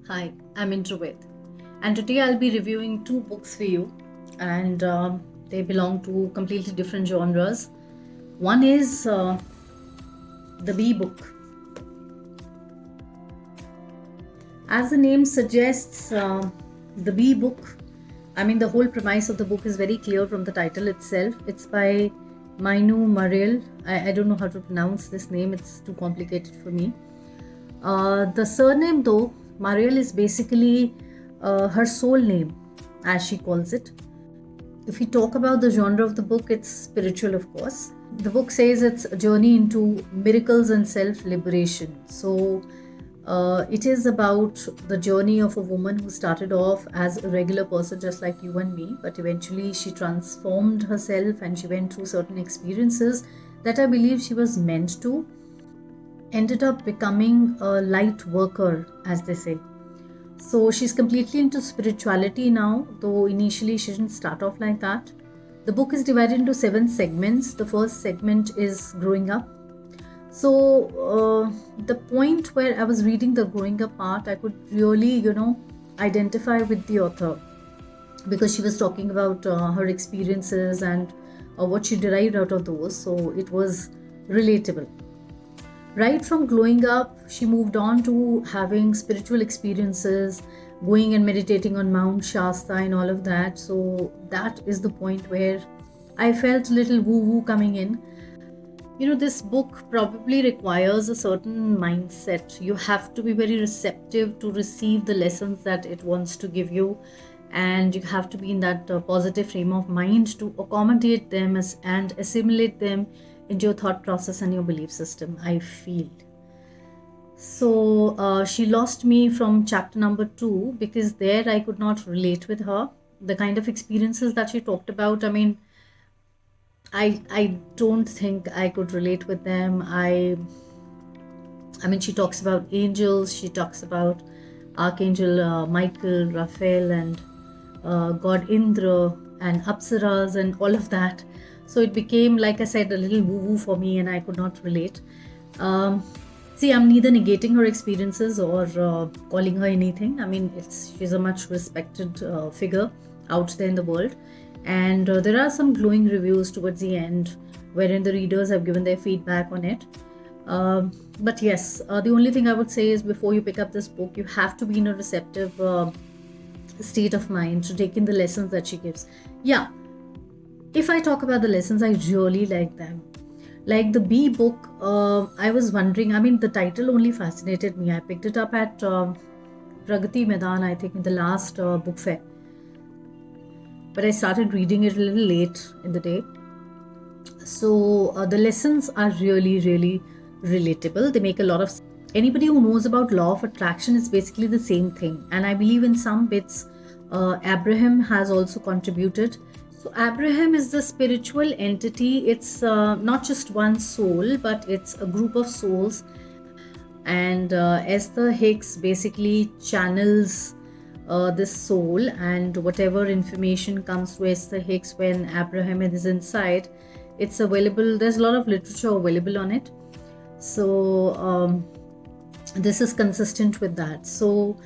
Hi, I'm Introvert, and today I'll be reviewing two books for you, and they belong to completely different genres. One is The Bee Book. As the name suggests, The Bee Book, the whole premise of the book is very clear from the title itself. It's by Mainu Mariel. I don't know how to pronounce this name, it's too complicated for me. The surname, though, Mariel is basically her soul name, as she calls it. If we talk about the genre of the book, it's spiritual, of course. The book says it's a journey into miracles and self liberation. So, it is about the journey of a woman who started off as a regular person, just like you and me, but eventually she transformed herself and she went through certain experiences that I believe she was meant to. Ended up becoming a light worker, as they say. So she's completely into spirituality now, though initially she didn't start off like that. The book is divided into 7 segments. The first segment is growing up. So, the point where I was reading the growing up part, I could really, identify with the author because she was talking about her experiences and what she derived out of those. So, it was relatable. Right from growing up, she moved on to having spiritual experiences, going and meditating on Mount Shasta and all of that. So that is the point where I felt a little woo woo coming in. This book probably requires a certain mindset. You have to be very receptive to receive the lessons that it wants to give you, and you have to be in that positive frame of mind to accommodate them and assimilate them into your thought process and your belief system, I feel. So she lost me from chapter number 2 because there I could not relate with her. The kind of experiences that she talked about, I don't think I could relate with them. She talks about angels, she talks about Archangel Michael, Raphael, and God Indra, and Apsaras, and all of that. So it became, like I said, a little woo woo for me, and I could not relate. See, I'm neither negating her experiences or calling her anything. She's a much respected figure out there in the world. And there are some glowing reviews towards the end wherein the readers have given their feedback on it. But yes, the only thing I would say is before you pick up this book, you have to be in a receptive state of mind to take in the lessons that she gives. Yeah, if I talk about the lessons, I really like them. Like the Bee Book, I was wondering, the title only fascinated me. I picked it up at Pragati Maidan, I think, in the last book fair. But I started reading it a little late in the day. So the lessons are really, really relatable. They make a lot of sense. Anybody who knows about law of attraction is basically the same thing. And I believe in some bits, Abraham has also contributed. So Abraham is the spiritual entity. It's not just one soul, but it's a group of souls. And Esther Hicks basically channels this soul, and whatever information comes to Esther Hicks when Abraham is inside, it's available. There's a lot of literature available on it. So this is consistent with that. So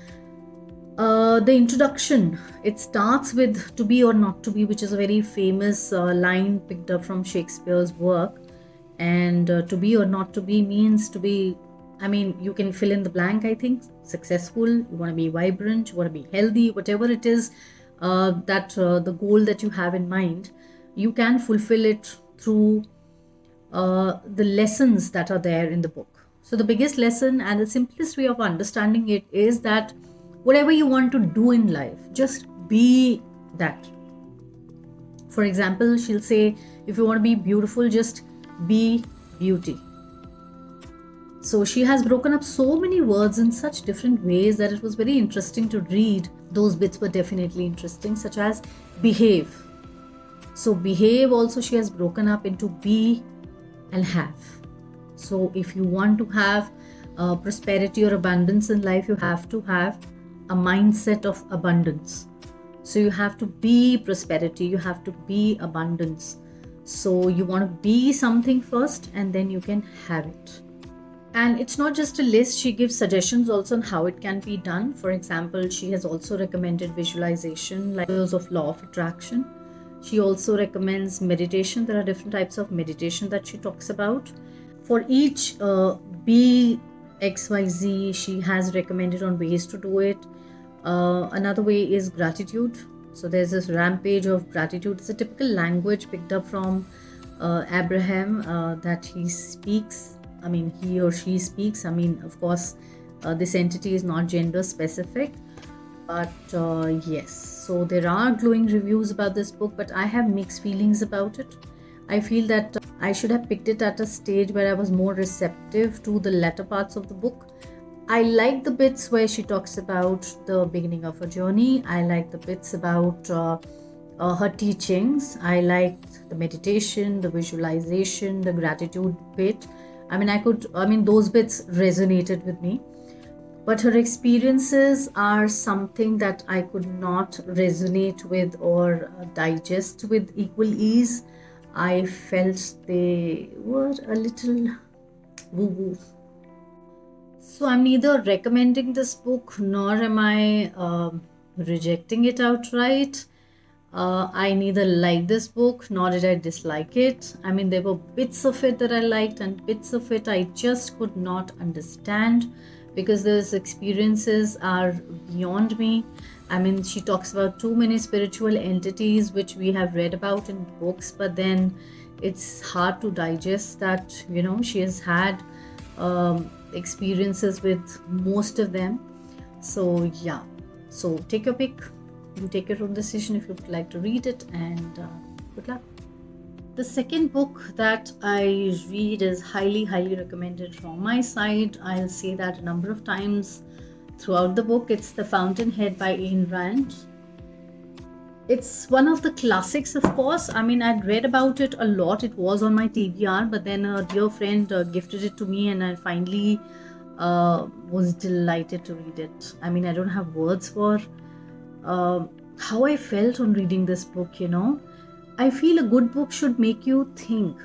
the introduction, it starts with to be or not to be, which is a very famous line picked up from Shakespeare's work. And to be or not to be means to be, you can fill in the blank, I think. Successful, you want to be vibrant, you want to be healthy, whatever it is, the goal that you have in mind, you can fulfill it through the lessons that are there in the book. So the biggest lesson and the simplest way of understanding it is that whatever you want to do in life, just be that. For example, she'll say, if you want to be beautiful, just be beauty. So she has broken up so many words in such different ways that it was very interesting to read. Those bits were definitely interesting, such as behave. So behave also she has broken up into be and have. So if you want to have prosperity or abundance in life, you have to have a mindset of abundance. So you have to be prosperity, you have to be abundance. So you want to be something first and then you can have it. And it's not just a list, she gives suggestions also on how it can be done. For example, she has also recommended visualization, like those of law of attraction. She also recommends meditation. There are different types of meditation that she talks about. For each BXYZ, she has recommended on ways to do it. Another way is gratitude. So there's this rampage of gratitude. It's a typical language picked up from Abraham that he speaks. I mean, he or she speaks. I mean, of course, this entity is not gender specific, but yes. So there are glowing reviews about this book, but I have mixed feelings about it. I feel that I should have picked it at a stage where I was more receptive to the latter parts of the book. I like the bits where she talks about the beginning of her journey. I like the bits about her teachings. I liked the meditation, the visualization, the gratitude bit. I mean, those bits resonated with me. But her experiences are something that I could not resonate with or digest with equal ease. I felt they were a little woo-woo. So I'm neither recommending this book nor am I rejecting it outright. I neither liked this book nor did I dislike it. I mean, there were bits of it that I liked and bits of it I just could not understand because those experiences are beyond me. I mean, she talks about too many spiritual entities which we have read about in books, but then it's hard to digest that, she has had experiences with most of them. So yeah, so take your pick. You take your own decision if you'd like to read it, and good luck. The second book that I read is highly, highly recommended from my side. I'll say that a number of times throughout the book. It's The Fountainhead by Ayn Rand. It's one of the classics, of course. I mean, I'd read about it a lot. It was on my TBR, but then a dear friend gifted it to me, and I finally was delighted to read it. I mean, I don't have words for how I felt on reading this book, I feel a good book should make you think.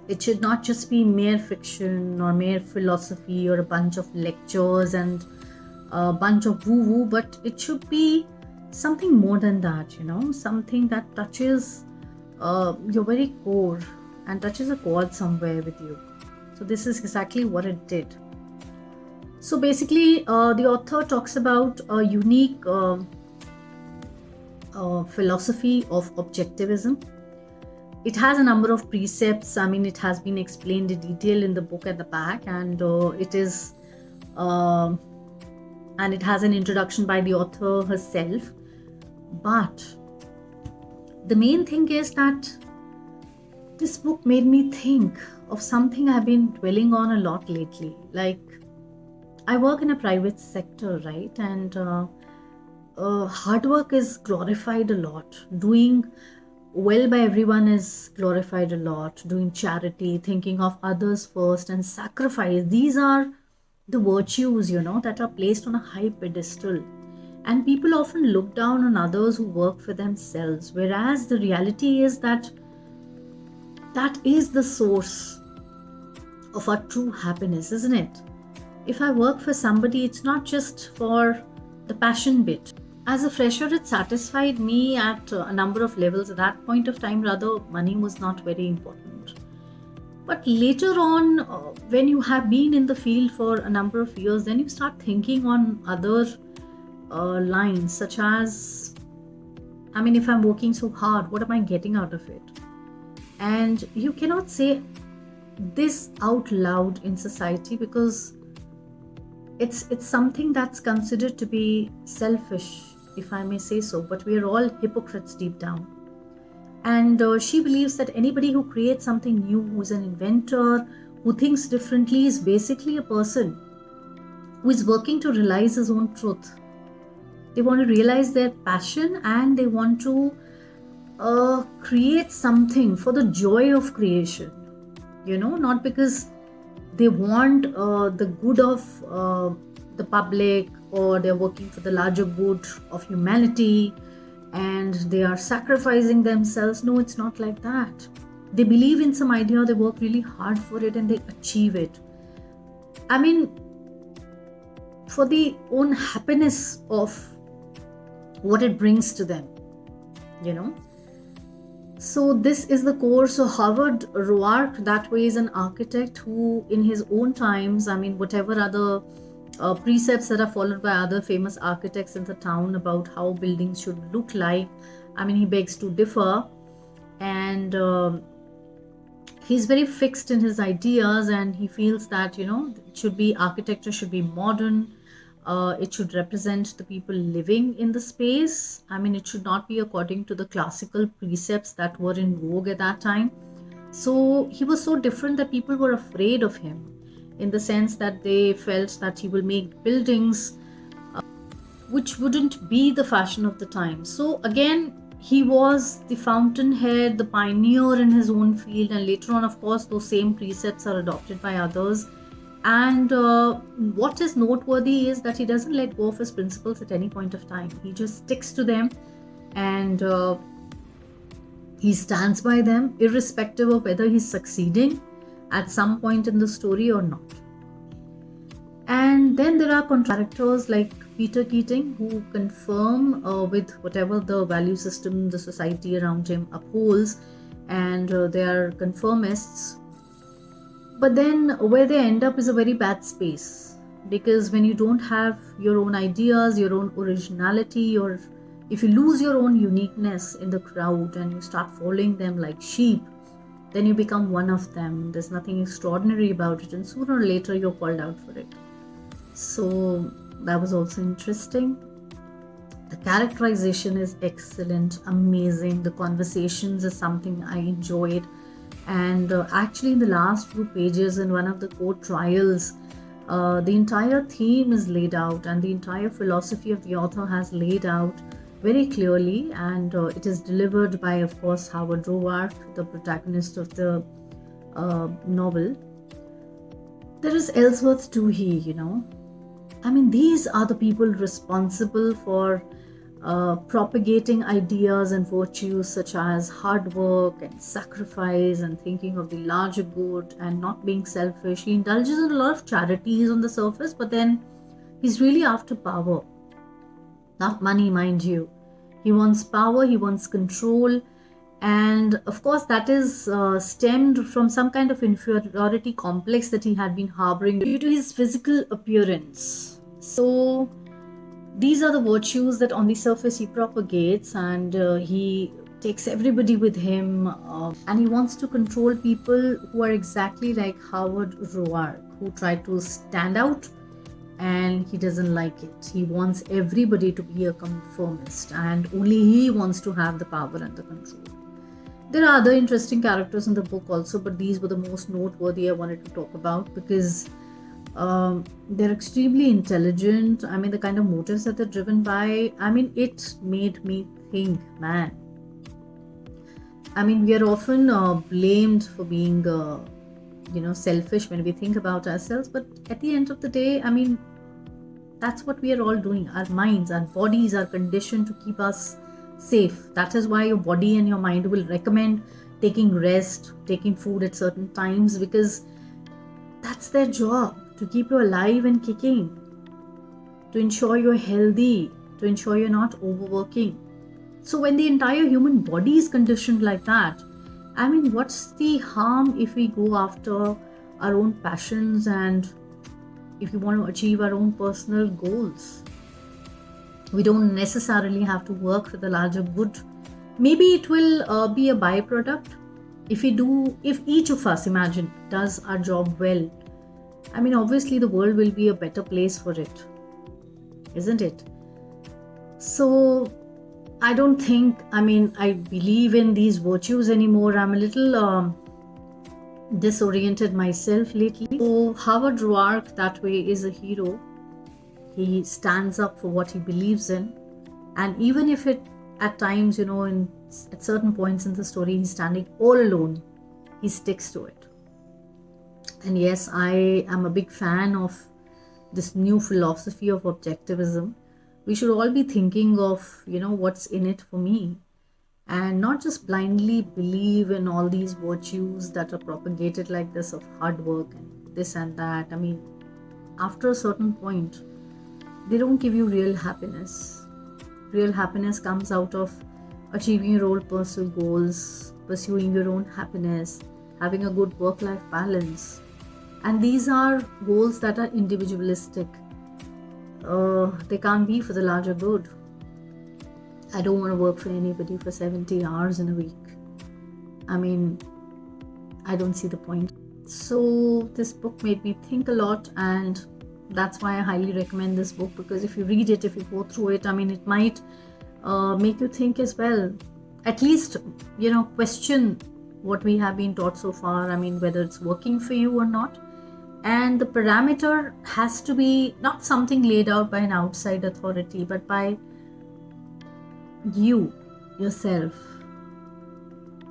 It should not just be mere fiction or mere philosophy or a bunch of lectures and a bunch of woo-woo, but it should be something more than that, something that touches your very core and touches a chord somewhere with you. So this is exactly what it did. So basically, the author talks about a unique philosophy of objectivism. It has a number of precepts. I mean, it has been explained in detail in the book at the back, and it has an introduction by the author herself. But the main thing is that this book made me think of something I've been dwelling on a lot lately. Like, I work in a private sector, right? And hard work is glorified a lot. Doing well by everyone is glorified a lot. Doing charity, thinking of others first, and sacrifice. These are the virtues, that are placed on a high pedestal. And people often look down on others who work for themselves. Whereas the reality is that is the source of our true happiness, isn't it? If I work for somebody, it's not just for the passion bit. As a fresher, it satisfied me at a number of levels. At that point of time, rather, money was not very important. But later on, when you have been in the field for a number of years, then you start thinking on other lines, such as, I mean, if I'm working so hard, what am I getting out of it? And you cannot say this out loud in society because it's something that's considered to be selfish, if I may say so, but we are all hypocrites deep down. And she believes that anybody who creates something new, who's an inventor, who thinks differently, is basically a person who is working to realize his own truth. They want to realize their passion and they want to create something for the joy of creation, not because they want the good of the public, or they're working for the larger good of humanity and they are sacrificing themselves. No, it's not like that. They believe in some idea, they work really hard for it and they achieve it. I mean, for the own happiness of what it brings to them, you know. So this is the core. So Howard Roark, that way, is an architect who, in his own times, I mean, whatever other precepts that are followed by other famous architects in the town about how buildings should look like, I mean, he begs to differ, and he's very fixed in his ideas, and he feels that, you know, it should be, architecture should be modern. It should represent the people living in the space. I mean, it should not be according to the classical precepts that were in vogue at that time. So he was so different that people were afraid of him, in the sense that they felt that he will make buildings which wouldn't be the fashion of the time. So again, he was the fountainhead, the pioneer in his own field, and later on, of course, those same precepts are adopted by others. And what is noteworthy is that he doesn't let go of his principles at any point of time. He just sticks to them, and he stands by them, irrespective of whether he's succeeding at some point in the story or not. And then there are characters like Peter Keating, who confirm with whatever the value system the society around him upholds, and they are conformists. But then where they end up is a very bad space, because when you don't have your own ideas, your own originality, or if you lose your own uniqueness in the crowd and you start following them like sheep, then you become one of them. There's nothing extraordinary about it, and sooner or later you're called out for it. So that was also interesting. The characterization is excellent, amazing. The conversations is something I enjoyed. And actually, in the last few pages, in one of the court trials, the entire theme is laid out, and the entire philosophy of the author has laid out very clearly, and it is delivered by, of course, Howard Roark, the protagonist of the novel. There is Ellsworth Toohey, you know. I mean, these are the people responsible for propagating ideas and virtues such as hard work and sacrifice and thinking of the larger good and not being selfish. He indulges in a lot of charities on the surface, but then he's really after power, not money, mind you. He wants power, he wants control, and of course that is stemmed from some kind of inferiority complex that he had been harboring due to his physical appearance. So these are the virtues that on the surface he propagates, and he takes everybody with him, and he wants to control people who are exactly like Howard Roark, who try to stand out, and he doesn't like it. He wants everybody to be a conformist, and only he wants to have the power and the control. There are other interesting characters in the book also, but these were the most noteworthy I wanted to talk about, because they're extremely intelligent. I mean, the kind of motives that they're driven by, I mean, it made me think, man. I mean, we are often blamed for being, selfish when we think about ourselves. But at the end of the day, I mean, that's what we are all doing. Our minds, our bodies are conditioned to keep us safe. That is why your body and your mind will recommend taking rest, taking food at certain times, because that's their job, to keep you alive and kicking, to ensure you're healthy, to ensure you're not overworking. So when the entire human body is conditioned like that, I mean, what's the harm if we go after our own passions and if we want to achieve our own personal goals? We don't necessarily have to work for the larger good. Maybe it will be a byproduct if each of us, imagine, does our job well. I mean, obviously the world will be a better place for it, isn't it? So I don't think, I believe in these virtues anymore. I'm a little disoriented myself lately. So Howard Roark, that way, is a hero. He stands up for what he believes in, and even if it at times, at certain points in the story he's standing all alone, he sticks to it. And yes, I am a big fan of this new philosophy of objectivism. We should all be thinking of, what's in it for me, and not just blindly believe in all these virtues that are propagated like this of hard work and this and that. I mean, after a certain point, they don't give you real happiness. Real happiness comes out of achieving your own personal goals, pursuing your own happiness, having a good work life balance. And these are goals that are individualistic. They can't be for the larger good. I don't want to work for anybody for 70 hours in a week. I mean, I don't see the point. So, this book made me think a lot, and that's why I highly recommend this book, because if you read it, if you go through it, I mean, it might make you think as well. At least, question what we have been taught so far. I mean, whether it's working for you or not. And the parameter has to be not something laid out by an outside authority, but by you, yourself.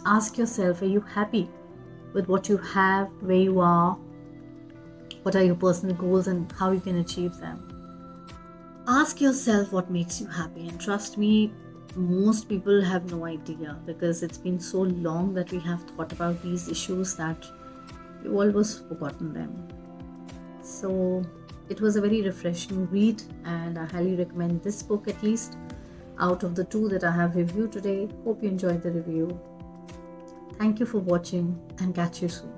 Ask yourself, are you happy with what you have, where you are? What are your personal goals and how you can achieve them? Ask yourself what makes you happy, and trust me, most people have no idea, because it's been so long that we have thought about these issues that we've almost forgotten them. So it was a very refreshing read, and I highly recommend this book, at least out of the two that I have reviewed today. Hope you enjoyed the review. Thank you for watching, and catch you soon.